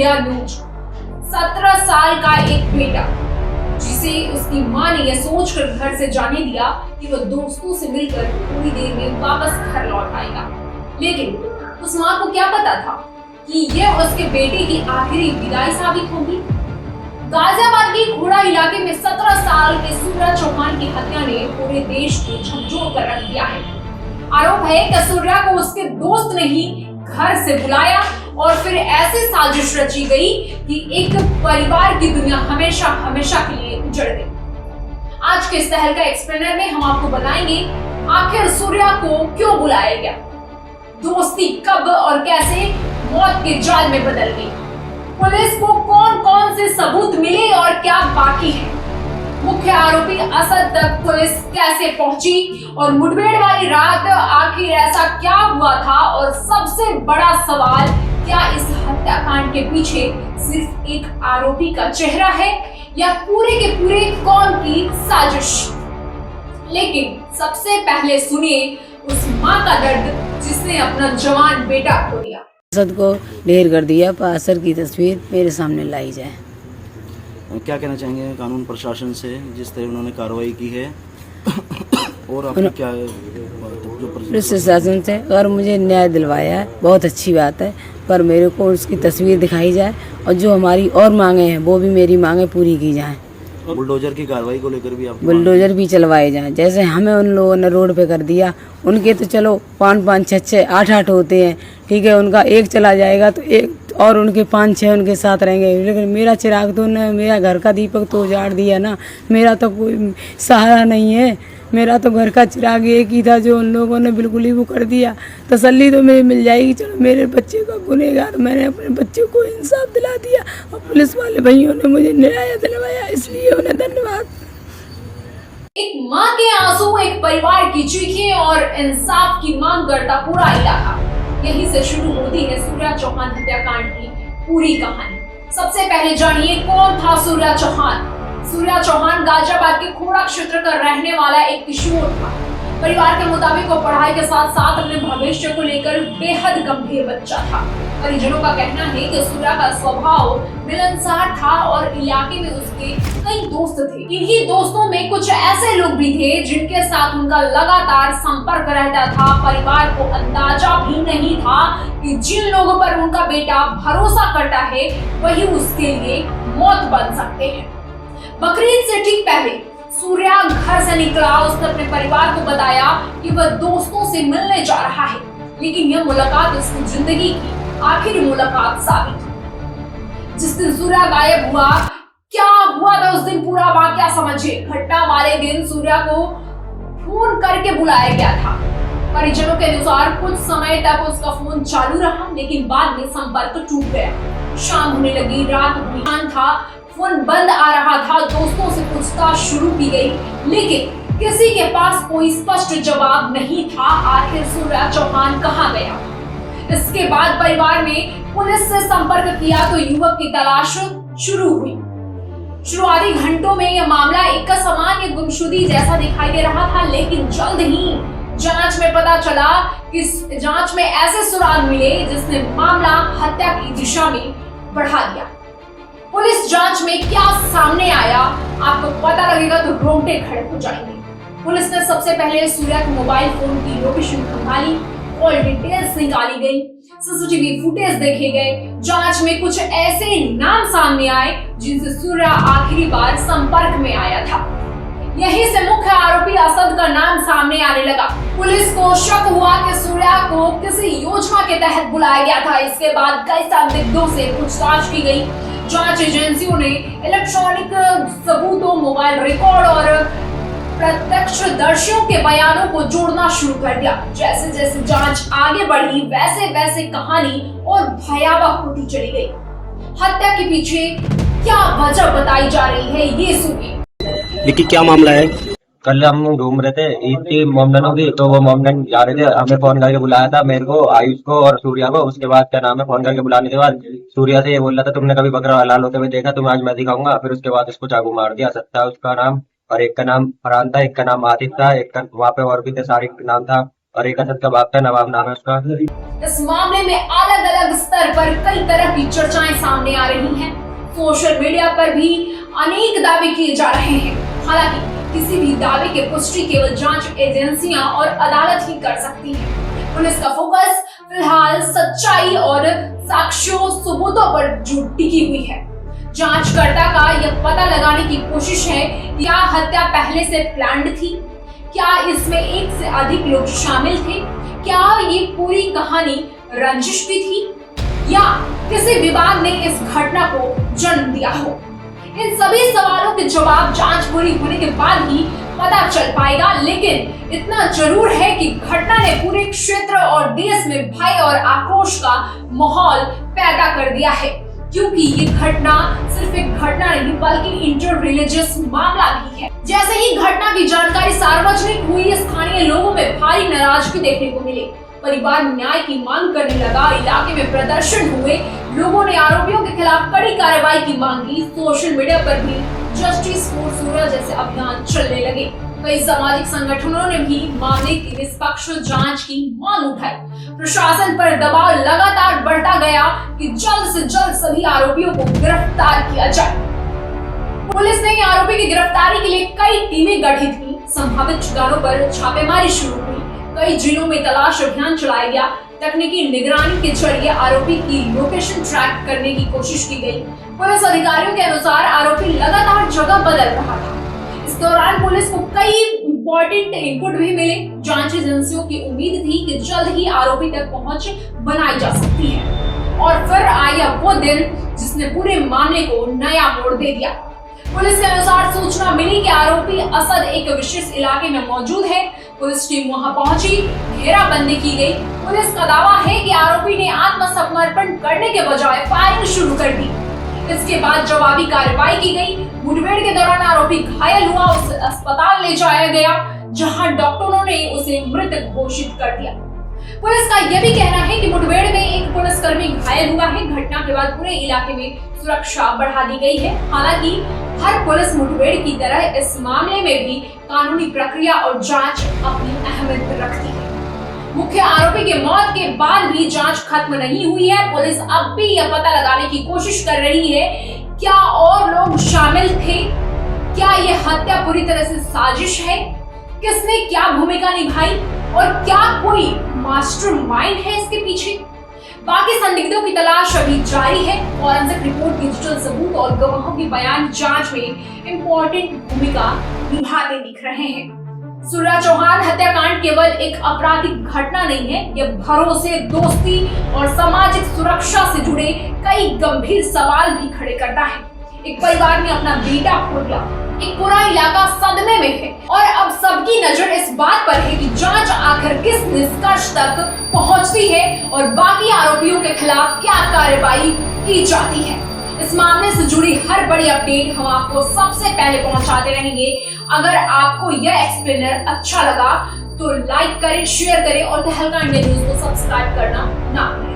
गया न्यूज। 17 साल का एक बेटा जिसे उसकी मां ने यह सोचकर घर से जाने दिया कि वह दोस्तों से मिलकर थोड़ी देर में वापस घर लौट आएगा, लेकिन उस मां को क्या पता था कि यह उसके बेटे की आखिरी विदाई साबित होगी। गाजियाबाद के घोड़ा इलाके में 17 साल के सूर्या चौहान की हत्या ने पूरे देश को झकझोर कर रख दिया है। आरोप है कि सूर्या को उसके दोस्त ने ही घर से बुलाया और फिर ऐसी साजिश रची गई कि एक परिवार की दुनिया हमेशा हमेशा के लिए उजड़ गई। आज के इस तहलका एक्सप्लेनर में हम आपको बताएंगे आखिर सूर्या को क्यों बुलाया गया, दोस्ती कब और कैसे मौत के जाल में बदल गई, पुलिस को कौन कौन से सबूत मिले और क्या बाकी है, मुख्य आरोपी असद तक पुलिस कैसे पहुंची और मुठभेड़ वाली रात आखिर ऐसा क्या हुआ था, और सबसे बड़ा सवाल क्या इस हत्याकांड के पीछे सिर्फ एक आरोपी का चेहरा है या पूरे के पूरे कौन की साजिश। लेकिन सबसे पहले सुनिए उस मां का दर्द जिसने अपना जवान बेटा खो दिया। असद को ढेर कर दिया, असद की तस्वीर मेरे सामने लाई जाए। क्या कहना चाहेंगे कानून प्रशासन से जिस तरह उन्होंने कार्रवाई की है और आपको क्या जो पुलिस प्रशासन से अगर मुझे न्याय दिलवाया है बहुत अच्छी बात है, पर मेरे को उसकी तस्वीर दिखाई जाए और जो हमारी और मांगे हैं वो भी मेरी मांगे पूरी की जाएं। बुलडोजर की कार्रवाई को लेकर भी आप बुलडोजर भी चलवाए जाएं, जैसे हमें उन लोगों ने रोड पे कर दिया, उनके तो चलो 5-5, 6-6, 8-8 होते हैं, ठीक है, उनका एक चला जाएगा तो एक और उनके 5-6 उनके साथ रहेंगे, लेकिन मेरा चिराग तो ने मेरा घर का दीपक तो उजाड़ दिया ना, मेरा तो कोई सहारा नहीं है, मेरा तो घर का चिराग एक ही था जो उन लोगों ने बिल्कुल ही वो कर दिया। तसल्ली तो मेरी मिल जाएगी, चलो मेरे बच्चे का गुनहगार, मैंने अपने बच्चे को इंसाफ दिला दिया और पुलिस वाले भाइयों ने मुझे न्याय दिलवाया, इसलिए उन्हें धन्यवाद। एक मां के आंसू, एक परिवार की चीखें और इंसाफ की मांग करता पूरा इलाका। यहीं से शुरू होती है सूर्या चौहान हत्याकांड की पूरी कहानी। सबसे पहले जानिए कौन था सूर्या चौहान। सूर्या चौहान गाजियाबाद के खोड़ा क्षेत्र का रहने वाला एक किशोर था। परिवार के मुताबिक वो पढ़ाई के साथ साथ अपने भविष्य को लेकर बेहद गंभीर बच्चा था। परिजनों का कहना है कि सूर्या का स्वभाव मिलनसार था और इलाके में उसके कई दोस्त थे। इन्हीं दोस्तों में कुछ ऐसे लोग भी थे जिनके साथ उनका लगातार संपर्क रहता था। परिवार को अंदाजा भी नहीं था कि जिन लोगों पर उनका बेटा भरोसा करता है वही उसके लिए मौत बन सकते हैं। बकरीद से ठीक पहले सूर्या घर से निकला। उसने अपने परिवार को बताया कि वह दोस्तों से मिलने जा रहा है, लेकिन यह मुलाकात उसकी जिंदगी की आखिरी मुलाकात साबित हुई। जिस दिन सूर्या गायब हुआ, क्या हुआ था उस दिन पूरा वाकया समझिए। घटना वाले दिन सूर्या को फोन करके बुलाया गया था। परिजनों के अनुसार कुछ समय तक उसका फोन चालू रहा, लेकिन बाद में संपर्क टूट गया। शाम होने लगी, रात हुई, था फोन बंद आ रहा था। दोस्तों से पूछताछ शुरू की गई, लेकिन किसी के पास कोई स्पष्ट जवाब नहीं था। आखिर सूर्या चौहान कहाँ गया? इसके बाद परिवार ने पुलिस से संपर्क किया तो युवक की तलाश शुरू हुई। शुरुआती घंटों में यह मामला एक सामान्य गुमशुदगी जैसा दिखाई दे रहा था, लेकिन जल्द ही जांच में पता चला कि जांच में ऐसे सुराग मिले जिसने मामला हत्या की दिशा में बढ़ा दिया। पुलिस जांच में क्या सामने आया आपको पता लगेगा तो रोंगटे खड़े हो जाएंगे। पुलिस ने सबसे पहले सूर्या के मोबाइल फोन की लोकेशन खंगाली, कॉल डिटेल्स निकाली गई, सीसीटीवी फुटेज देखे गए। जांच में कुछ ऐसे नाम सामने आए जिनसे सूर्या आखिरी बार संपर्क में आया था। यहीं से मुख्य आरोपी असद का नाम सामने आने लगा। पुलिस को शक हुआ कि सूर्या को किसी योजना के तहत बुलाया गया था। इसके बाद कई संदिग्धों से पूछताछ की गई। जांच एजेंसियों ने इलेक्ट्रॉनिक सबूतों, मोबाइल रिकॉर्ड और प्रत्यक्षदर्शियों के बयानों को जोड़ना शुरू कर दिया। जैसे जैसे जांच आगे बढ़ी वैसे वैसे कहानी और भयावह होती चली गई। हत्या के पीछे क्या वजह बताई जा रही है ये सुनिए। लेकिन क्या मामला है? कल हम घूम रहे थे, ईद थी मोमडनों की, तो वो मोमडन जा रहे थे। हमें फोन करके बुलाया था, मेरे को, आयुष को और सूर्या को। उसके बाद क्या नाम है, फोन करके बुलाने के बाद सूर्या से ये बोल रहा था तुमने कभी बकरा हलाल होते हुए देखा, तुम्हें आज मैं दिखाऊंगा। फिर उसके बाद उसको चाकू मार दिया। सत्ता उसका नाम, और एक का नाम फरहान था, एक का नाम आतिफ था, एक का वहाँ पे और भी थे, सारिक नाम था। और एक असद का बाप था, नवाब नाम है उसका। इस मामले में अलग अलग स्तर पर कई तरह की चर्चाएं सामने आ रही हैं। सोशल मीडिया पर भी अनेक दावे किए जा रहे हैं। हालांकि किसी भी दावे की पुष्टि केवल जांच एजेंसियां और अदालत ही कर सकती है। पुलिस का फोकस फिलहाल सच्चाई और साक्ष्यों सबूतों पर टिकी हुई है। जांचकर्ता का यह पता लगाने की कोशिश है कि क्या हत्या पहले से प्लान्ड थी, क्या इसमें एक से अधिक लोग शामिल थे, क्या ये पूरी कहानी रंजिश भी थी, या किसी विवाद ने इस घटना को जन्म दिया हो। इन सभी सवालों के जवाब जांच पूरी होने के बाद ही पता चल पाएगा। लेकिन इतना जरूर है कि घटना ने पूरे क्षेत्र और देश में भय और आक्रोश का माहौल पैदा कर दिया है, क्योंकि ये घटना सिर्फ एक घटना नहीं बल्कि इंटर रिलीजियस मामला भी है। जैसे ही घटना की जानकारी सार्वजनिक हुई, स्थानीय लोगों में भारी नाराजगी देखने को मिली। परिवार न्याय की मांग करने लगा, इलाके में प्रदर्शन हुए, लोगों ने आरोपियों के खिलाफ कड़ी कार्रवाई की मांग की। सोशल मीडिया पर भी जस्टिस फॉर सूर्या जैसे अभियान चलने लगे। कई सामाजिक संगठनों ने भी मामले की निष्पक्ष जांच की मांग उठाई। प्रशासन पर दबाव लगातार बढ़ता गया कि जल्द से जल्द सभी आरोपियों को गिरफ्तार किया जाए। पुलिस ने आरोपी की गिरफ्तारी के लिए कई टीमें गठित की। संभावित ठिकानों पर छापेमारी शुरू हुई। कई जिलों में तलाश अभियान चलाया गया। तकनीकी निगरानी के जरिए आरोपी की लोकेशन ट्रैक करने की कोशिश की गई। पुलिस अधिकारियों के अनुसार आरोपी लगातार जगह बदल रहा था। इस दौरान पुलिस को कई इंपॉर्टेंट इनपुट भी मिले। जांच एजेंसियों की उम्मीद थी कि जल्द ही आरोपी तक पहुंच बनाई जा सकती है। और फिर आया वो दिन जिसने पूरे मामले को नया मोड़ दे दिया। पुलिस के अनुसार सूचना मिली कि आरोपी असद एक विशेष इलाके में मौजूद है। पुलिस टीम वहां पहुंची, घेराबंदी की गई। पुलिस का दावा है कि आरोपी ने आत्मसमर्पण करने के बजाय फायरिंग शुरू कर दी। इसके बाद जवाबी कार्रवाई की गई। मुठभेड़ के दौरान आरोपी घायल हुआ, उसे अस्पताल ले जाया गया, जहां डॉक्टरों ने उसे मृत घोषित कर दिया। पुलिस का यह भी कहना है कि मुठभेड़ में एक पुलिसकर्मी घायल हुआ है। घटना के बाद पूरे इलाके में सुरक्षा बढ़ा दी गई है। हालांकि हर पुलिस मुठभेड़ की तरह इस मामले में भी कानूनी प्रक्रिया और जांच अपनी अहमियत रखती है। मुख्य आरोपी के मौत के बाद भी जांच खत्म नहीं हुई है। पुलिस अब भी यह पता लगाने की कोशिश कर रही है क्या और लोग शामिल थे, क्या यह हत्या पूरी तरह से साजिश है, किसने क्या भूमिका निभाई और क्या कोई मास्टरमाइंड है इसके पीछे। बाकी संदिग्धों की तलाश अभी जारी है। फॉरेंसिक रिपोर्ट, डिजिटल सबूत और गवाहों की बयान जांच में इंपॉर्टेंट भूमिका निभाते दिख रहे हैं। सूर्या चौहान हत्याकांड केवल एक आपराधिक घटना नहीं है, यह भरोसे, दोस्ती और सामाजिक सुरक्षा से जुड़े कई गंभीर सवाल भी खड़े करता है। एक परिवार ने अपना बेटा खो दिया, एक पूरा इलाका सदमे में है और अब सबकी नजर इस बात पर है कि जांच आखिर किस निष्कर्ष तक पहुंचती है और बाकी आरोपियों के खिलाफ क्या कार्रवाई की जाती है। इस मामले से जुड़ी हर बड़ी अपडेट हम आपको सबसे पहले पहुंचाते रहेंगे। अगर आपको यह एक्सप्लेनर अच्छा लगा तो लाइक करें, शेयर करें और तहलका इंडिया न्यूज को सब्सक्राइब करना ना भूलें।